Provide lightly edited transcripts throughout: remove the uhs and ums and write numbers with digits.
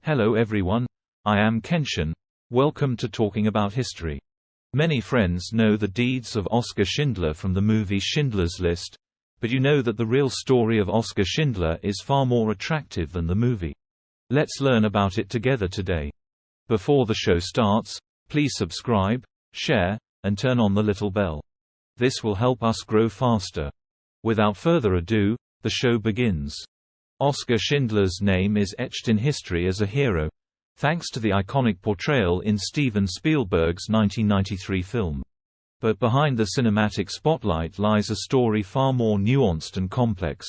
Hello everyone, I am Kenshin. Welcome to Talking About History. Many friends know the deeds of Oskar Schindler from the movie Schindler's List, but you know that the real story of Oskar Schindler is far more attractive than the movie. Let's learn about it together today. Before the show starts, please subscribe, share, and turn on the little bell. This will help us grow faster. Without further ado, the show begins. Oskar Schindler's name is etched in history as a hero, thanks to the iconic portrayal in Steven Spielberg's 1993 film. But behind the cinematic spotlight lies a story far more nuanced and complex,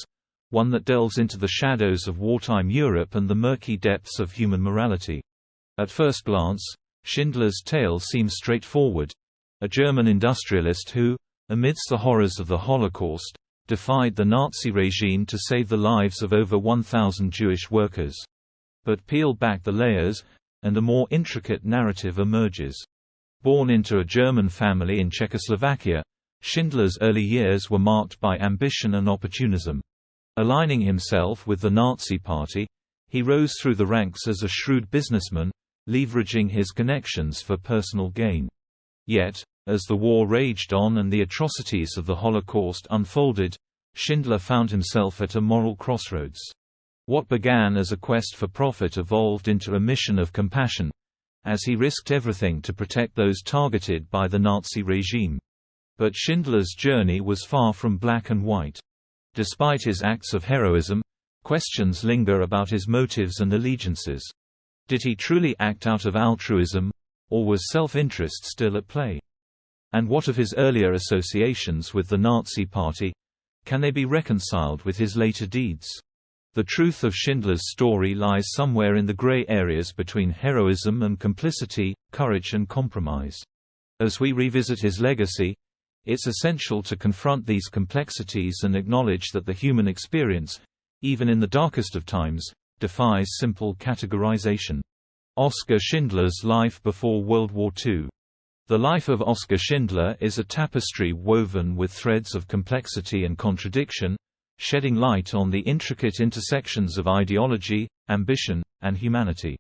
one that delves into the shadows of wartime Europe and the murky depths of human morality. At first glance, Schindler's tale seems straightforward. A German industrialist who, amidst the horrors of the Holocaust, defied the Nazi regime to save the lives of over 1,000 Jewish workers. But peel back the layers, and a more intricate narrative emerges. Born into a German family in Czechoslovakia, Schindler's early years were marked by ambition and opportunism. Aligning himself with the Nazi Party, he rose through the ranks as a shrewd businessman, leveraging his connections for personal gain. Yet, as the war raged on and the atrocities of the Holocaust unfolded, Schindler found himself at a moral crossroads. What began as a quest for profit evolved into a mission of compassion, as he risked everything to protect those targeted by the Nazi regime. But Schindler's journey was far from black and white. Despite his acts of heroism, questions linger about his motives and allegiances. Did he truly act out of altruism, or was self-interest still at play? And what of his earlier associations with the Nazi Party? Can they be reconciled with his later deeds? The truth of Schindler's story lies somewhere in the gray areas between heroism and complicity, courage and compromise. As we revisit his legacy, it's essential to confront these complexities and acknowledge that the human experience, even in the darkest of times, defies simple categorization. Oskar Schindler's life before World War II. The life of Oskar Schindler is a tapestry woven with threads of complexity and contradiction, shedding light on the intricate intersections of ideology, ambition, and humanity.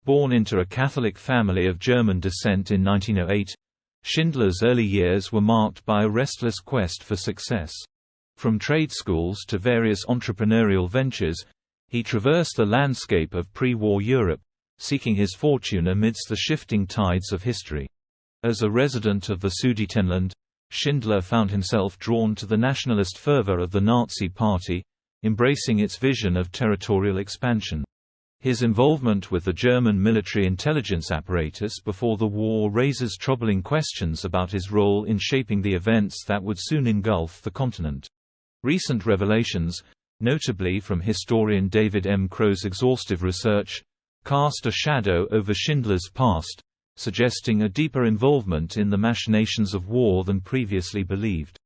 Born into a Catholic family of German descent in 1908, Schindler's early years were marked by a restless quest for success. From trade schools to various entrepreneurial ventures, he traversed the landscape of pre-war Europe, seeking his fortune amidst the shifting tides of history. As a resident of the Sudetenland, Schindler found himself drawn to the nationalist fervor of the Nazi Party, embracing its vision of territorial expansion. His involvement with the German military intelligence apparatus before the war raises troubling questions about his role in shaping the events that would soon engulf the continent. Recent revelations, notably from historian David M. Crow's exhaustive research, cast a shadow over Schindler's past, suggesting a deeper involvement in the machinations of war than previously believed.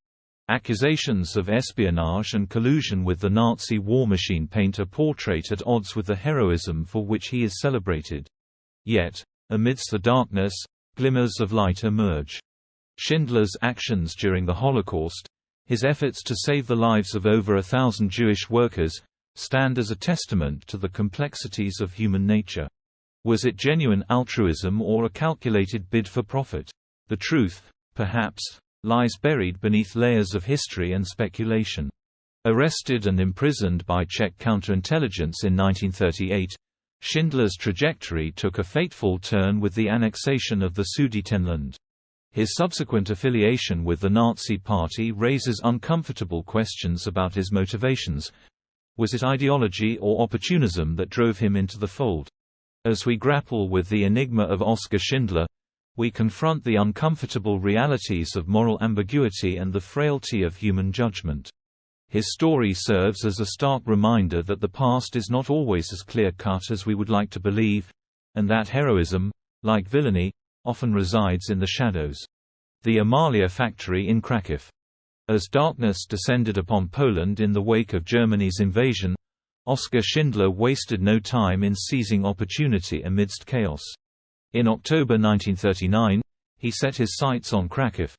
Accusations of espionage and collusion with the Nazi war machine paint a portrait at odds with the heroism for which he is celebrated. Yet, amidst the darkness, glimmers of light emerge. Schindler's actions during the Holocaust, his efforts to save the lives of over 1,000 Jewish workers, stand as a testament to the complexities of human nature. Was it genuine altruism or a calculated bid for profit? The truth, perhaps, lies buried beneath layers of history and speculation. Arrested and imprisoned by Czech counterintelligence in 1938, Schindler's trajectory took a fateful turn with the annexation of the Sudetenland. His subsequent affiliation with the Nazi Party raises uncomfortable questions about his motivations. Was it ideology or opportunism that drove him into the fold? As we grapple with the enigma of Oskar Schindler, we confront the uncomfortable realities of moral ambiguity and the frailty of human judgment. His story serves as a stark reminder that the past is not always as clear-cut as we would like to believe, and that heroism, like villainy, often resides in the shadows. The Amalia factory in Kraków. As darkness descended upon Poland in the wake of Germany's invasion, Oskar Schindler wasted no time in seizing opportunity amidst chaos. In October 1939, he set his sights on Kraków,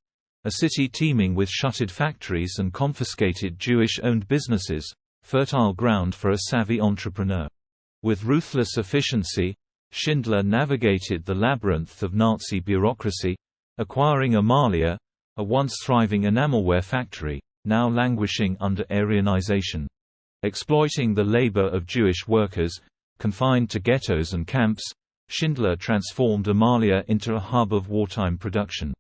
a city teeming with shuttered factories and confiscated Jewish-owned businesses, fertile ground for a savvy entrepreneur. With ruthless efficiency, Schindler navigated the labyrinth of Nazi bureaucracy, acquiring Amalia, a once thriving enamelware factory, now languishing under Aryanization. Exploiting the labor of Jewish workers, confined to ghettos and camps, Schindler transformed Amalia into a hub of wartime production.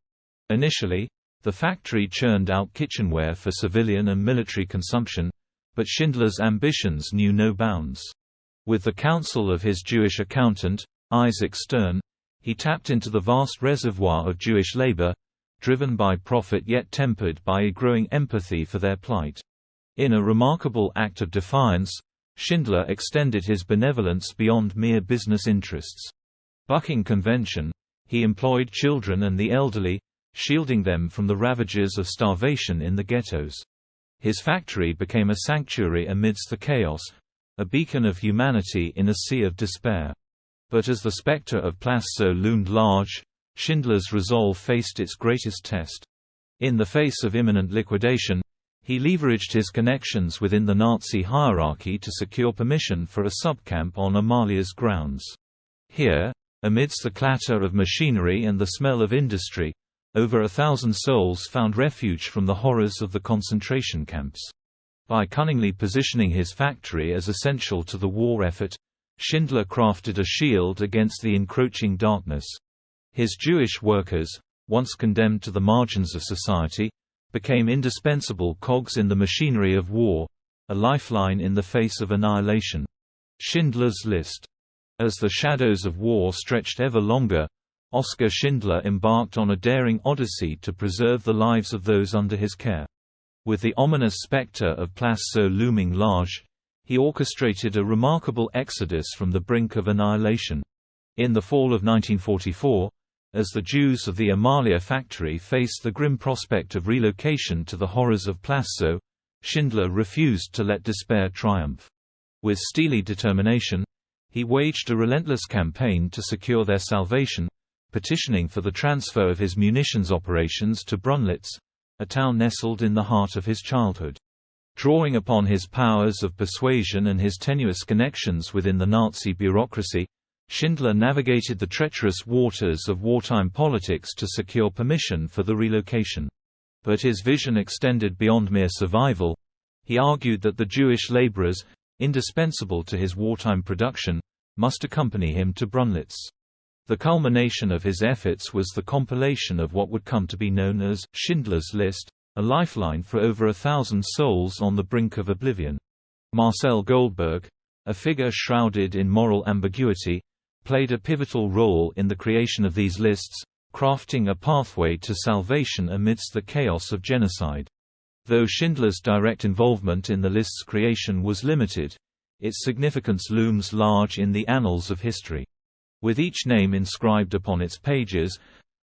Initially, the factory churned out kitchenware for civilian and military consumption, but Schindler's ambitions knew no bounds. With the counsel of his Jewish accountant, Isaac Stern, he tapped into the vast reservoir of Jewish labor, driven by profit yet tempered by a growing empathy for their plight. In a remarkable act of defiance, Schindler extended his benevolence beyond mere business interests. Bucking convention, he employed children and the elderly, shielding them from the ravages of starvation in the ghettos. His factory became a sanctuary amidst the chaos, a beacon of humanity in a sea of despair. But as the specter of Plaszow loomed large, Schindler's resolve faced its greatest test. In the face of imminent liquidation, he leveraged his connections within the Nazi hierarchy to secure permission for a subcamp on Amalia's grounds. Here, amidst the clatter of machinery and the smell of industry, over 1,000 souls found refuge from the horrors of the concentration camps. By cunningly positioning his factory as essential to the war effort, Schindler crafted a shield against the encroaching darkness. His Jewish workers, once condemned to the margins of society, became indispensable cogs in the machinery of war, a lifeline in the face of annihilation. Schindler's List. As the shadows of war stretched ever longer, Oskar Schindler embarked on a daring odyssey to preserve the lives of those under his care. With the ominous specter of Plaszow looming large, he orchestrated a remarkable exodus from the brink of annihilation. In the fall of 1944, as the Jews of the Amalia factory faced the grim prospect of relocation to the horrors of Plaszow, Schindler refused to let despair triumph. With steely determination, he waged a relentless campaign to secure their salvation, petitioning for the transfer of his munitions operations to Brunlitz, a town nestled in the heart of his childhood. Drawing upon his powers of persuasion and his tenuous connections within the Nazi bureaucracy, Schindler navigated the treacherous waters of wartime politics to secure permission for the relocation. But his vision extended beyond mere survival. He argued that the Jewish laborers, indispensable to his wartime production, must accompany him to Brunlitz. The culmination of his efforts was the compilation of what would come to be known as Schindler's List, a lifeline for over 1,000 souls on the brink of oblivion. Marcel Goldberg, a figure shrouded in moral ambiguity, played a pivotal role in the creation of these lists, crafting a pathway to salvation amidst the chaos of genocide. Though Schindler's direct involvement in the list's creation was limited, its significance looms large in the annals of history. With each name inscribed upon its pages,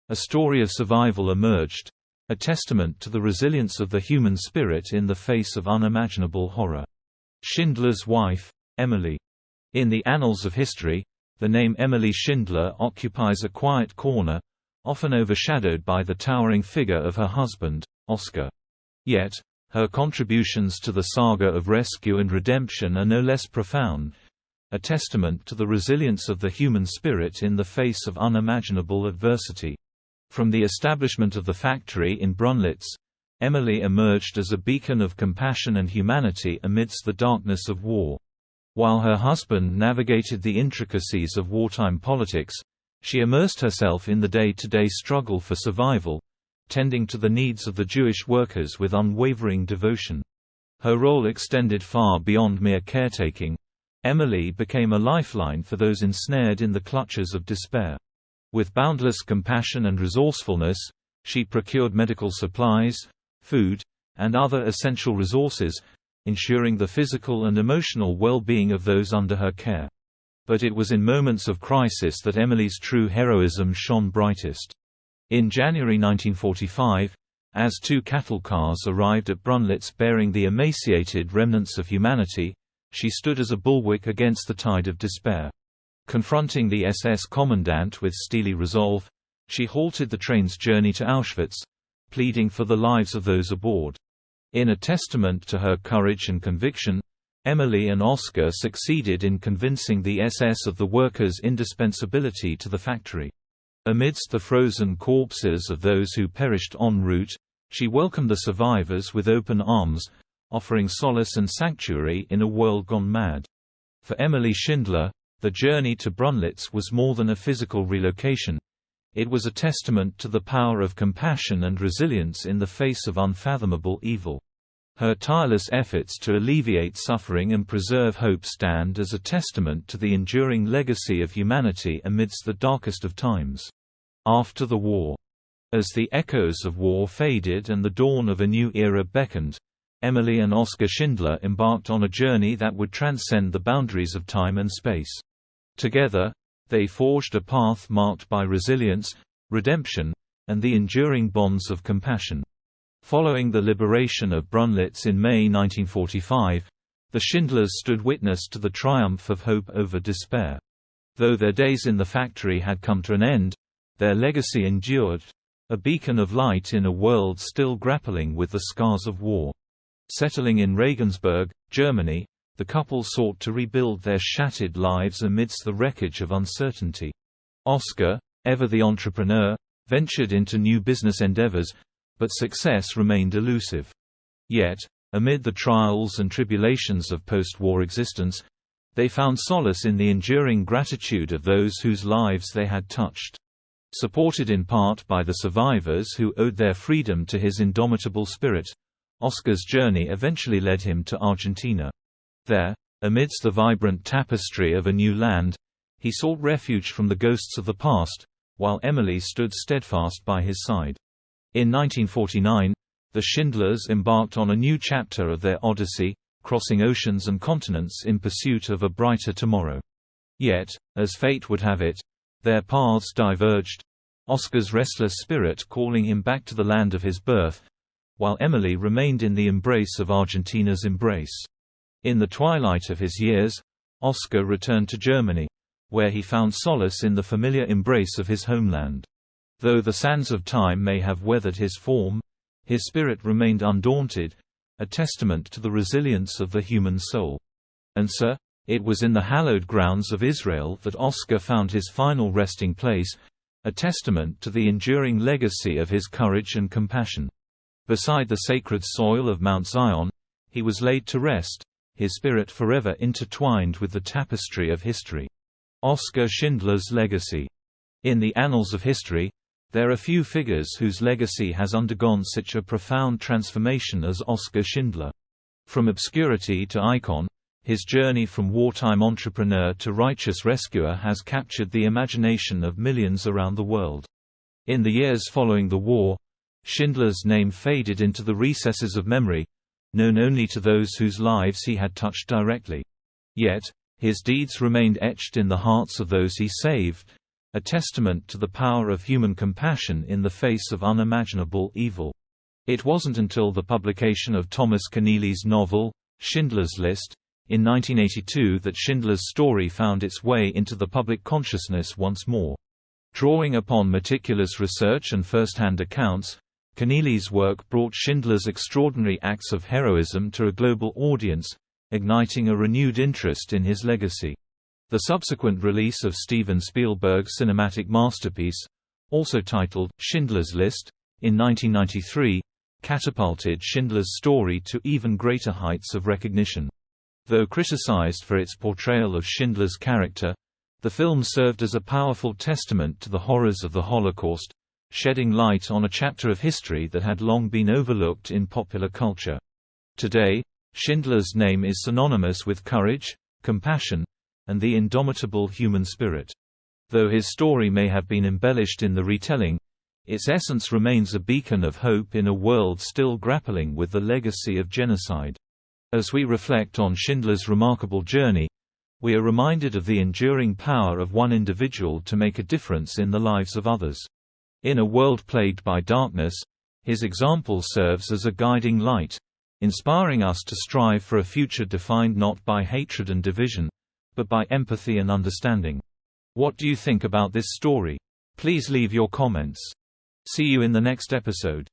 a story of survival emerged, a testament to the resilience of the human spirit in the face of unimaginable horror. Schindler's wife, Emily. In the annals of history, the name Emily Schindler occupies a quiet corner, often overshadowed by the towering figure of her husband, Oskar. Yet, her contributions to the saga of rescue and redemption are no less profound, a testament to the resilience of the human spirit in the face of unimaginable adversity. From the establishment of the factory in Brunlitz, Emily emerged as a beacon of compassion and humanity amidst the darkness of war. While her husband navigated the intricacies of wartime politics, she immersed herself in the day-to-day struggle for survival, tending to the needs of the Jewish workers with unwavering devotion. Her role extended far beyond mere caretaking. Emily became a lifeline for those ensnared in the clutches of despair. With boundless compassion and resourcefulness, she procured medical supplies, food, and other essential resources, ensuring the physical and emotional well-being of those under her care. But it was in moments of crisis that Emily's true heroism shone brightest. In January 1945, as 2 cattle cars arrived at Brunlitz bearing the emaciated remnants of humanity, she stood as a bulwark against the tide of despair. Confronting the SS commandant with steely resolve, she halted the train's journey to Auschwitz, pleading for the lives of those aboard. In a testament to her courage and conviction, Emily and Oskar succeeded in convincing the SS of the workers' indispensability to the factory. Amidst the frozen corpses of those who perished en route, she welcomed the survivors with open arms, offering solace and sanctuary in a world gone mad. For Emily Schindler, the journey to Brunlitz was more than a physical relocation. It was a testament to the power of compassion and resilience in the face of unfathomable evil. Her tireless efforts to alleviate suffering and preserve hope stand as a testament to the enduring legacy of humanity amidst the darkest of times. After the war. As the echoes of war faded and the dawn of a new era beckoned, Emily and Oskar Schindler embarked on a journey that would transcend the boundaries of time and space. Together, they forged a path marked by resilience, redemption, and the enduring bonds of compassion. Following the liberation of Brunlitz in May 1945, the Schindlers stood witness to the triumph of hope over despair. Though their days in the factory had come to an end, their legacy endured, a beacon of light in a world still grappling with the scars of war. Settling in Regensburg, Germany, the couple sought to rebuild their shattered lives amidst the wreckage of uncertainty. Oskar, ever the entrepreneur, ventured into new business endeavors, but success remained elusive. Yet, amid the trials and tribulations of post-war existence, they found solace in the enduring gratitude of those whose lives they had touched. Supported in part by the survivors who owed their freedom to his indomitable spirit, Oskar's journey eventually led him to Argentina. There, amidst the vibrant tapestry of a new land, he sought refuge from the ghosts of the past, while Emily stood steadfast by his side. In 1949, the Schindlers embarked on a new chapter of their odyssey, crossing oceans and continents in pursuit of a brighter tomorrow. Yet, as fate would have it, their paths diverged, Oskar's restless spirit calling him back to the land of his birth, while Emily remained in the embrace of Argentina's embrace. In the twilight of his years, Oskar returned to Germany, where he found solace in the familiar embrace of his homeland. Though the sands of time may have weathered his form, his spirit remained undaunted, a testament to the resilience of the human soul. And so, it was in the hallowed grounds of Israel that Oskar found his final resting place, a testament to the enduring legacy of his courage and compassion. Beside the sacred soil of Mount Zion, he was laid to rest, his spirit forever intertwined with the tapestry of history. Oskar Schindler's legacy. In the annals of history, there are few figures whose legacy has undergone such a profound transformation as Oskar Schindler. From obscurity to icon, his journey from wartime entrepreneur to righteous rescuer has captured the imagination of millions around the world. In the years following the war, Schindler's name faded into the recesses of memory, known only to those whose lives he had touched directly. Yet, his deeds remained etched in the hearts of those he saved, a testament to the power of human compassion in the face of unimaginable evil. It wasn't until the publication of Thomas Keneally's novel, Schindler's List, in 1982 that Schindler's story found its way into the public consciousness once more. Drawing upon meticulous research and first-hand accounts, Keneally's work brought Schindler's extraordinary acts of heroism to a global audience, igniting a renewed interest in his legacy. The subsequent release of Steven Spielberg's cinematic masterpiece, also titled Schindler's List, in 1993, catapulted Schindler's story to even greater heights of recognition. Though criticized for its portrayal of Schindler's character, the film served as a powerful testament to the horrors of the Holocaust, shedding light on a chapter of history that had long been overlooked in popular culture. Today, Schindler's name is synonymous with courage, compassion, and the indomitable human spirit. Though his story may have been embellished in the retelling, its essence remains a beacon of hope in a world still grappling with the legacy of genocide. As we reflect on Schindler's remarkable journey, we are reminded of the enduring power of one individual to make a difference in the lives of others. In a world plagued by darkness, his example serves as a guiding light, inspiring us to strive for a future defined not by hatred and division, but by empathy and understanding. What do you think about this story? Please leave your comments. See you in the next episode.